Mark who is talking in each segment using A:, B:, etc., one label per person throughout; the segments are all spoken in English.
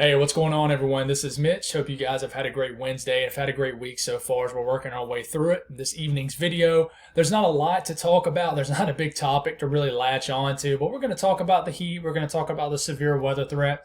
A: Hey, what's going on, everyone? This is Mitch. Hope you guys have had a great Wednesday. Have had a great week so far as we're working our way through it. This evening's video, there's not a lot to talk about. There's not a big topic to really latch on to, but we're going to talk about the heat. We're going to talk about the severe weather threat.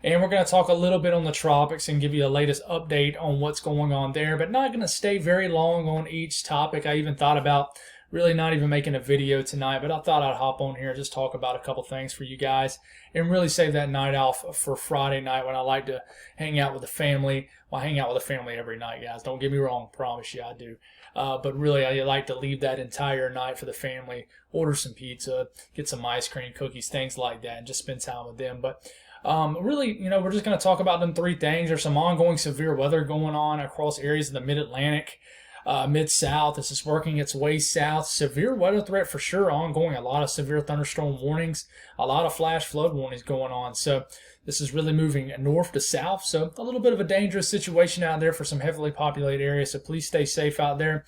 A: And we're going to talk a little bit on the tropics and give you the latest update on what's going on there, but not going to stay very long on each topic. I even thought about really not even making a video tonight, but I thought I'd hop on here and just talk about a couple things for you guys and really save that night off for Friday night when I like to hang out with the family. Well, I hang out with the family every night, guys. Don't get me wrong. Promise you I do. But really, I like to leave that entire night for the family, order some pizza, get some ice cream, cookies, things like that, and just spend time with them. But really, we're just going to talk about them three things. There's some ongoing severe weather going on across areas of the mid-Atlantic, mid-south. This is working its way south. Severe weather threat for sure ongoing. A lot of severe thunderstorm warnings, a lot of flash flood warnings going on. So this is really moving north to south. So a little bit of a dangerous situation out there for some heavily populated areas. So please stay safe out there.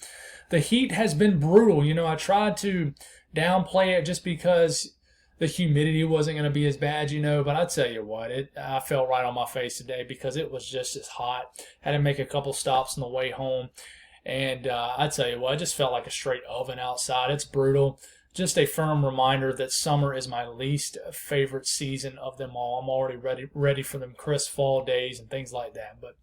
A: The heat has been brutal. I tried to downplay it just because the humidity wasn't going to be as bad, but I tell you what, I fell right on my face today because it was just as hot. Had to make a couple stops on the way home. And I tell you what, I just felt like a straight oven outside. It's brutal. Just a firm reminder that summer is my least favorite season of them all. I'm already ready for them crisp fall days and things like that. But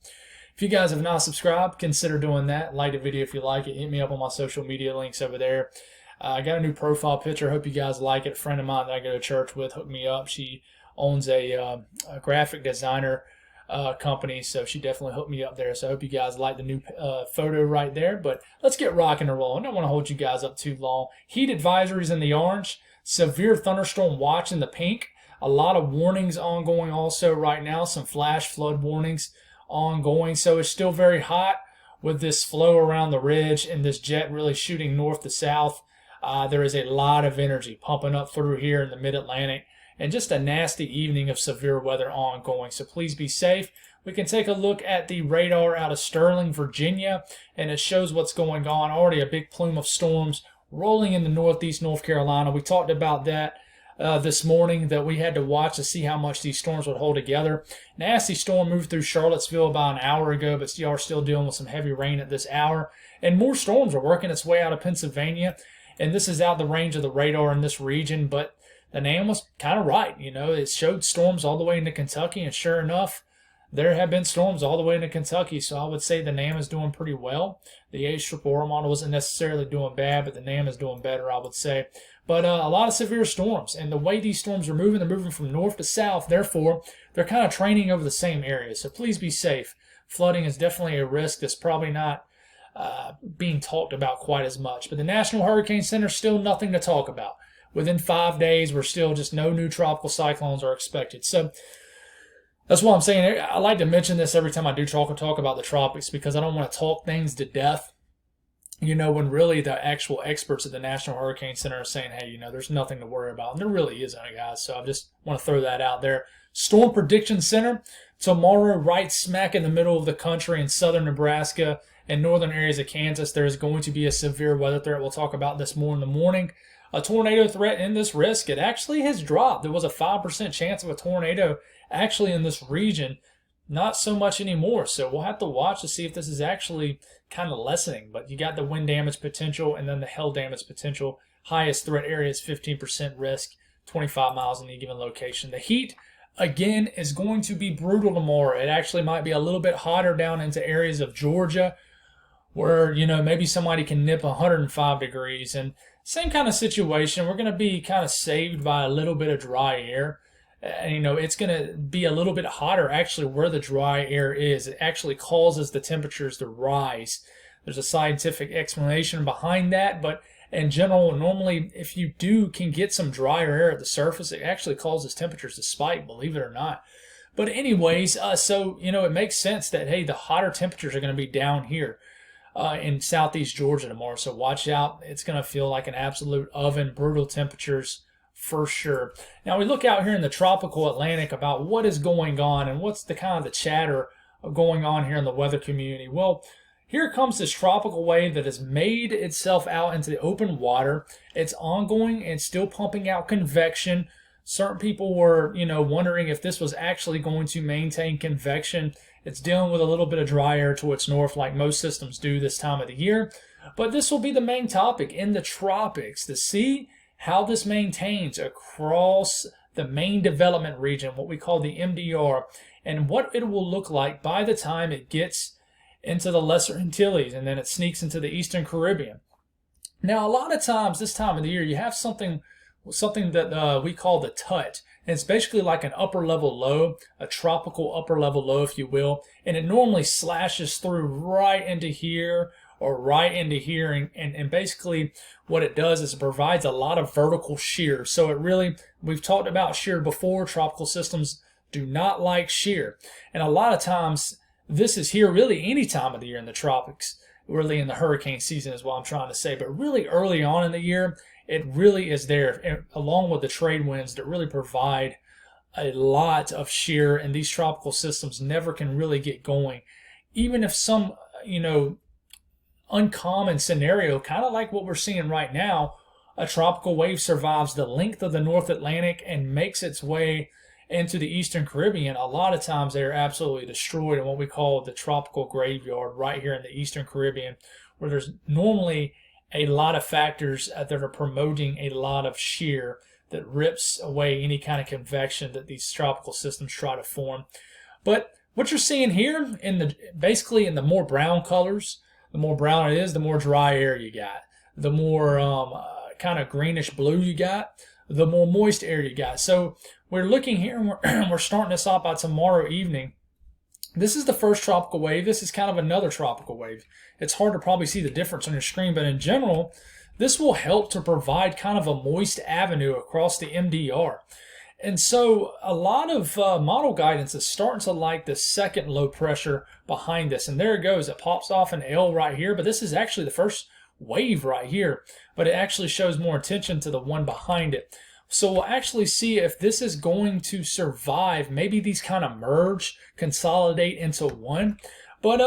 A: if you guys have not subscribed, consider doing that. Like the video if you like it. Hit me up on my social media links over there. I got a new profile picture. Hope you guys like it. A friend of mine that I go to church with hooked me up. She owns a graphic designer company, so she definitely hooked me up there. So I hope you guys like the new photo right there. But let's get rocking and rolling. I don't want to hold you guys up too long. Heat advisories in the orange, severe thunderstorm watch in the pink. A lot of warnings ongoing also right now. Some flash flood warnings ongoing. So it's still very hot with this flow around the ridge and this jet really shooting north to south. There is a lot of energy pumping up through here in the mid-Atlantic. And just a nasty evening of severe weather ongoing. So please be safe. We can take a look at the radar out of Sterling, Virginia, and it shows what's going on. Already a big plume of storms rolling into northeast North Carolina. We talked about that this morning, that we had to watch to see how much these storms would hold together. Nasty storm moved through Charlottesville about an hour ago, but you are still dealing with some heavy rain at this hour. And more storms are working its way out of Pennsylvania. And this is out the range of the radar in this region, but the NAM was kind of right. It showed storms all the way into Kentucky, and sure enough, there have been storms all the way into Kentucky. So I would say the NAM is doing pretty well. The H-Triple-R model wasn't necessarily doing bad, but the NAM is doing better, I would say. But a lot of severe storms, and the way these storms are moving, they're moving from north to south. Therefore, they're kind of training over the same areas. So please be safe. Flooding is definitely a risk that's probably not being talked about quite as much. But the National Hurricane Center, still nothing to talk about. Within 5 days, we're still just no new tropical cyclones are expected. So that's what I'm saying. I like to mention this every time I do talk about the tropics because I don't want to talk things to death. When really the actual experts at the National Hurricane Center are saying, hey, there's nothing to worry about. And there really isn't, guys. So I just want to throw that out there. Storm Prediction Center, tomorrow, right smack in the middle of the country in southern Nebraska and northern areas of Kansas, there is going to be a severe weather threat. We'll talk about this more in the morning. A tornado threat in this risk, it actually has dropped. There was a 5% chance of a tornado actually in this region. Not so much anymore. So we'll have to watch to see if this is actually kind of lessening. But you got the wind damage potential and then the hail damage potential. Highest threat area is 15% risk, 25 miles in any given location. The heat, again, is going to be brutal tomorrow. It actually might be a little bit hotter down into areas of Georgia where, maybe somebody can nip 105 degrees. And same kind of situation. We're going to be kind of saved by a little bit of dry air. And, it's going to be a little bit hotter actually where the dry air is. It actually causes the temperatures to rise. There's a scientific explanation behind that. But in general, normally if you can get some drier air at the surface, it actually causes temperatures to spike, believe it or not. But anyways, so, it makes sense that, hey, the hotter temperatures are going to be down here. In southeast Georgia tomorrow. So watch out. It's going to feel like an absolute oven, brutal temperatures for sure. Now we look out here in the tropical Atlantic about what is going on and what's the kind of the chatter going on here in the weather community. Well, here comes this tropical wave that has made itself out into the open water. It's ongoing and still pumping out convection. Certain people were, wondering if this was actually going to maintain convection. It's dealing with a little bit of dry air to its north like most systems do this time of the year. But this will be the main topic in the tropics, to see how this maintains across the main development region, what we call the MDR, and what it will look like by the time it gets into the Lesser Antilles and then it sneaks into the Eastern Caribbean. Now, a lot of times this time of the year, you have something that we call the TUT. And it's basically like an upper level low, a tropical upper level low, if you will. And it normally slashes through right into here or right into here. And basically what it does is it provides a lot of vertical shear. So it really, we've talked about shear before. Tropical systems do not like shear. And a lot of times this is here really any time of the year in the tropics. Really in the hurricane season is what I'm trying to say. But really early on in the year, it really is there, along with the trade winds that really provide a lot of shear, and these tropical systems never can really get going. Even if some, uncommon scenario, kind of like what we're seeing right now, a tropical wave survives the length of the North Atlantic and makes its way into the Eastern Caribbean, a lot of times they're absolutely destroyed in what we call the tropical graveyard right here in the Eastern Caribbean, where there's normally a lot of factors that are promoting a lot of shear that rips away any kind of convection that these tropical systems try to form. But what you're seeing here basically in the more brown colors, the more brown it is, the more dry air you got. The more kind of greenish blue you got, the more moist air you got. So we're looking here, and we're starting this off by tomorrow evening. This is the first tropical wave. This is kind of another tropical wave. It's hard to probably see the difference on your screen, but in general, this will help to provide kind of a moist avenue across the MDR. And so a lot of model guidance is starting to like the second low pressure behind this. And there it goes. It pops off an L right here, but this is actually the first wave right here. But it actually shows more attention to the one behind it. So we'll actually see if this is going to survive. Maybe these kind of merge, consolidate into one. But,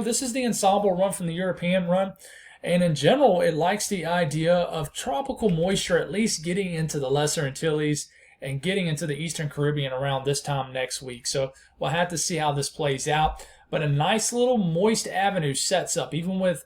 A: this is the ensemble run from the European run. And in general, it likes the idea of tropical moisture at least getting into the Lesser Antilles and getting into the Eastern Caribbean around this time next week. So we'll have to see how this plays out. But a nice little moist avenue sets up. Even with,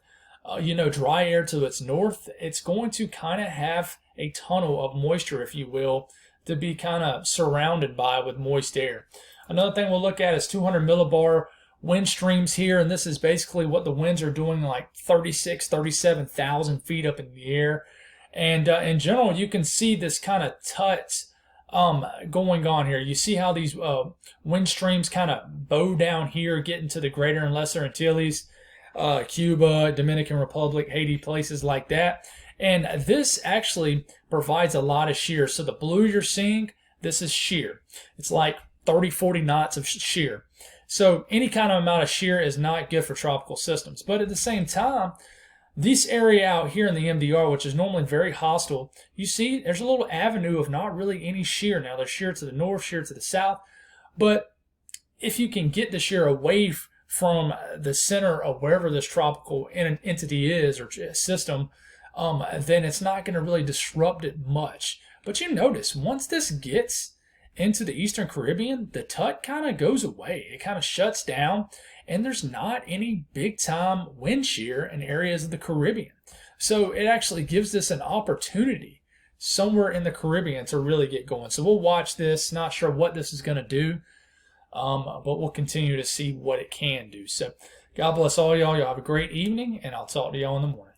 A: dry air to its north, it's going to kind of have a tunnel of moisture, if you will, to be kind of surrounded by with moist air. Another thing we'll look at is 200 millibar wind streams here, and this is basically what the winds are doing, like 37,000 feet up in the air. And in general, you can see this kind of tut going on here. You see how these wind streams kind of bow down here, get into the greater and lesser Antilles, Cuba, Dominican Republic, Haiti, places like that. And this actually provides a lot of shear. So the blue you're seeing, this is shear. It's like 30, 40 knots of shear. So any kind of amount of shear is not good for tropical systems. But at the same time, this area out here in the MDR, which is normally very hostile, you see there's a little avenue of not really any shear. Now there's shear to the north, shear to the south. But if you can get the shear away from the center of wherever this tropical entity is or system, then it's not going to really disrupt it much. But you notice, once this gets into the Eastern Caribbean, the tut kind of goes away. It kind of shuts down, and there's not any big-time wind shear in areas of the Caribbean. So it actually gives this an opportunity somewhere in the Caribbean to really get going. So we'll watch this. Not sure what this is going to do, but we'll continue to see what it can do. So God bless all y'all. Y'all have a great evening, and I'll talk to y'all in the morning.